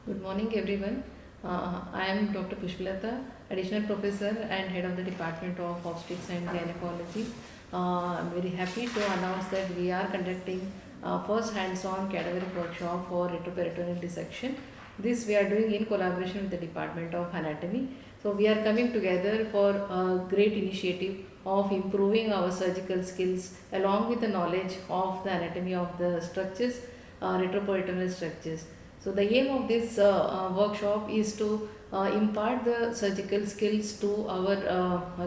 Good morning, everyone. I am Dr. Pushpalata, Additional Professor and Head of the Department of Obstrics and Gynecology. I'm very happy to announce that we are conducting first hands-on cadaveric workshop for retroperitoneal dissection. This we are doing in collaboration with the Department of Anatomy. So we are coming together for a great initiative of improving our surgical skills along with the knowledge of the anatomy of the structures, retroperitoneal structures. So the aim of this workshop is to impart the surgical skills to our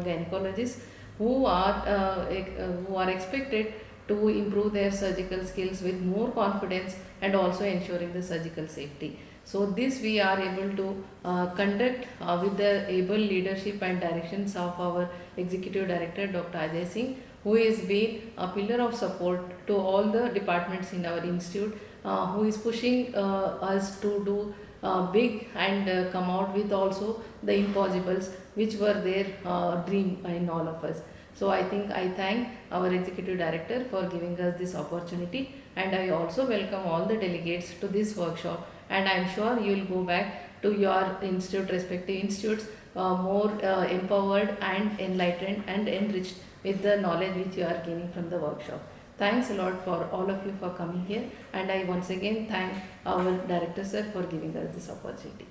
gynecologists who are expected to improve their surgical skills with more confidence and also ensuring the surgical safety. So this we are able to conduct with the able leadership and directions of our Executive Director Dr. Ajay Singh, who is been a pillar of support to all the departments in our institute, who is pushing us to do big and come out with also the impossibles which were their dream in all of us. So I thank our executive director for giving us this opportunity, and I also welcome all the delegates to this workshop, and I am sure you will go back to your institute, respective institutes, more empowered and enlightened and enriched with the knowledge which you are gaining from the workshop. Thanks a lot for all of you for coming here, and I once again thank our director sir for giving us this opportunity.